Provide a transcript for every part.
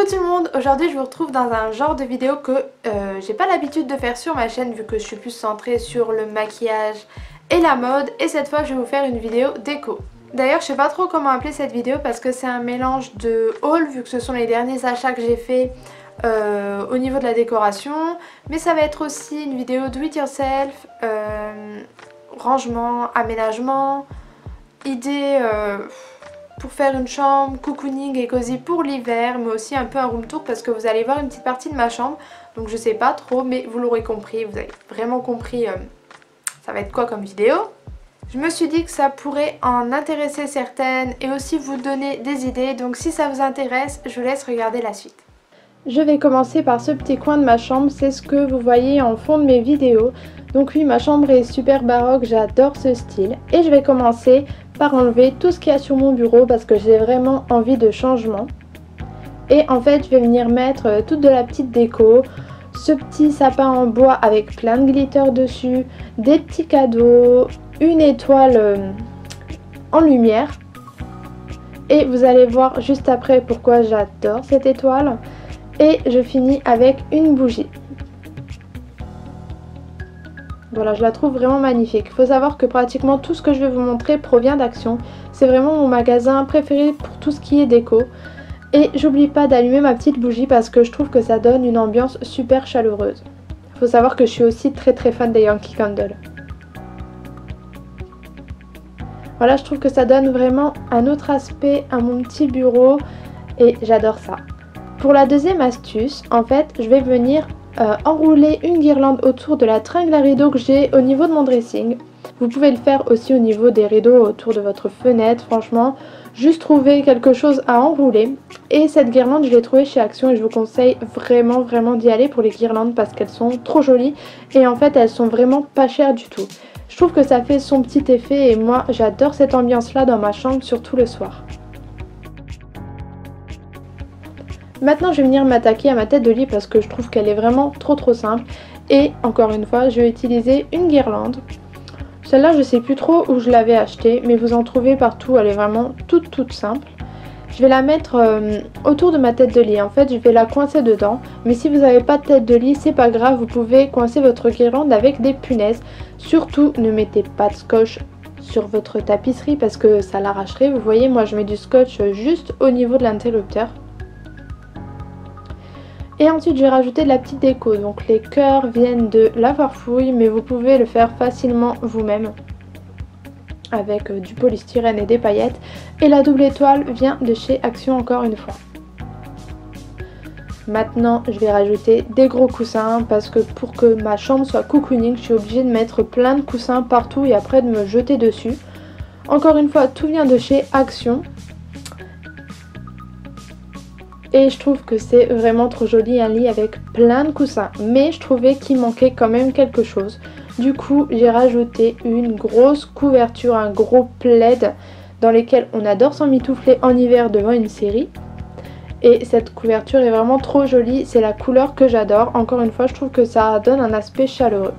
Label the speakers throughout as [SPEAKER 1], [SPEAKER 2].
[SPEAKER 1] Coucou tout le monde, aujourd'hui je vous retrouve dans un genre de vidéo que j'ai pas l'habitude de faire sur ma chaîne vu que je suis plus centrée sur le maquillage et la mode, et cette fois je vais vous faire une vidéo déco. D'ailleurs je sais pas trop comment appeler cette vidéo parce que c'est un mélange de haul vu que ce sont les derniers achats que j'ai fait au niveau de la décoration, mais ça va être aussi une vidéo do it yourself, rangement, aménagement, idées pour faire une chambre, cocooning et cosy pour l'hiver, mais aussi un peu un room tour parce que vous allez voir une petite partie de ma chambre, donc je sais pas trop, mais vous l'aurez compris, vous avez vraiment compris ça va être quoi comme vidéo. Je me suis dit que ça pourrait en intéresser certaines et aussi vous donner des idées, donc si ça vous intéresse, je vous laisse regarder la suite. Je vais commencer par ce petit coin de ma chambre, c'est ce que vous voyez en fond de mes vidéos. Donc oui, ma chambre est super baroque, j'adore ce style. Et je vais commencer par enlever tout ce qu'il y a sur mon bureau parce que j'ai vraiment envie de changement. Et en fait, je vais venir mettre toute de la petite déco, ce petit sapin en bois avec plein de glitter dessus, des petits cadeaux, une étoile en lumière. Et vous allez voir juste après pourquoi j'adore cette étoile. Et je finis avec une bougie. Voilà, je la trouve vraiment magnifique. Il faut savoir que pratiquement tout ce que je vais vous montrer provient d'Action. C'est vraiment mon magasin préféré pour tout ce qui est déco. Et j'oublie pas d'allumer ma petite bougie parce que je trouve que ça donne une ambiance super chaleureuse. Il faut savoir que je suis aussi très fan des Yankee Candle. Voilà, je trouve que ça donne vraiment un autre aspect à mon petit bureau et j'adore ça. Pour la deuxième astuce, en fait, je vais venir enrouler une guirlande autour de la tringle à rideaux que j'ai au niveau de mon dressing. Vous pouvez le faire aussi au niveau des rideaux autour de votre fenêtre, franchement. Juste trouver quelque chose à enrouler. Et cette guirlande, je l'ai trouvée chez Action et je vous conseille vraiment d'y aller pour les guirlandes parce qu'elles sont trop jolies. Et en fait, elles sont vraiment pas chères du tout. Je trouve que ça fait son petit effet et moi, j'adore cette ambiance-là dans ma chambre, surtout le soir. Maintenant je vais venir m'attaquer à ma tête de lit parce que je trouve qu'elle est vraiment trop simple. Et encore une fois je vais utiliser une guirlande. Celle-là je sais plus trop où je l'avais achetée, mais vous en trouvez partout, elle est vraiment toute simple. Je vais la mettre autour de ma tête de lit, en fait je vais la coincer dedans. Mais si vous n'avez pas de tête de lit, c'est pas grave, vous pouvez coincer votre guirlande avec des punaises. Surtout ne mettez pas de scotch sur votre tapisserie parce que ça l'arracherait. Vous voyez, moi je mets du scotch juste au niveau de l'interrupteur. Et ensuite je vais rajouter de la petite déco, donc les cœurs viennent de La Farfouille, mais vous pouvez le faire facilement vous-même avec du polystyrène et des paillettes. Et la double étoile vient de chez Action encore une fois. Maintenant je vais rajouter des gros coussins parce que pour que ma chambre soit cocooning, je suis obligée de mettre plein de coussins partout et après de me jeter dessus. Encore une fois, tout vient de chez Action. Et je trouve que c'est vraiment trop joli, un lit avec plein de coussins. Mais je trouvais qu'il manquait quand même quelque chose. Du coup, j'ai rajouté une grosse couverture, un gros plaid dans lequel on adore s'emmitoufler en hiver devant une série. Et cette couverture est vraiment trop jolie, c'est la couleur que j'adore. Encore une fois, je trouve que ça donne un aspect chaleureux.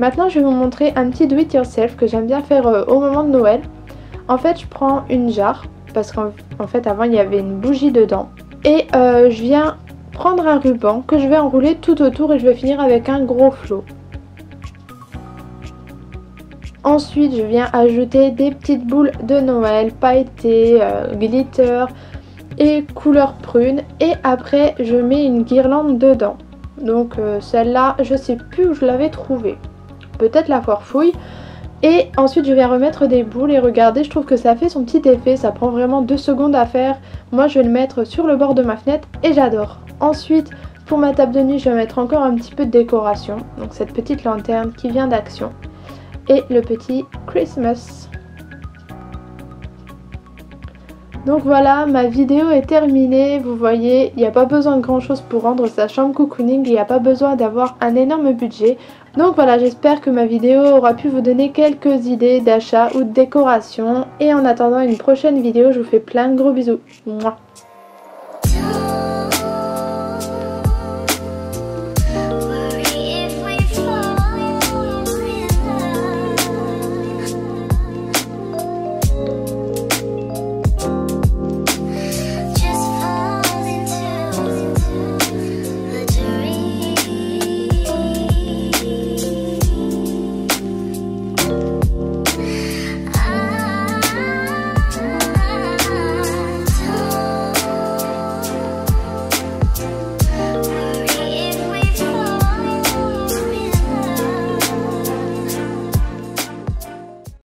[SPEAKER 1] Maintenant, je vais vous montrer un petit do it yourself que j'aime bien faire au moment de Noël. En fait, je prends une jarre, parce qu'en fait, avant, il y avait une bougie dedans. Et je viens prendre un ruban que je vais enrouler tout autour et je vais finir avec un gros flot. Ensuite je viens ajouter des petites boules de Noël pailletées, glitter et couleur prune. Et après je mets une guirlande dedans. Donc celle-là je sais plus où je l'avais trouvée. Peut-être La Farfouille. Et ensuite je vais remettre des boules et regardez, je trouve que ça fait son petit effet, ça prend vraiment 2 secondes à faire. Moi je vais le mettre sur le bord de ma fenêtre et j'adore. Ensuite pour ma table de nuit je vais mettre encore un petit peu de décoration. Donc cette petite lanterne qui vient d'Action. Et le petit Christmas. Donc voilà, ma vidéo est terminée. Vous voyez, il n'y a pas besoin de grand chose pour rendre sa chambre cocooning. Il n'y a pas besoin d'avoir un énorme budget. Donc voilà, j'espère que ma vidéo aura pu vous donner quelques idées d'achat ou de décoration. Et en attendant une prochaine vidéo, je vous fais plein de gros bisous. Mouah.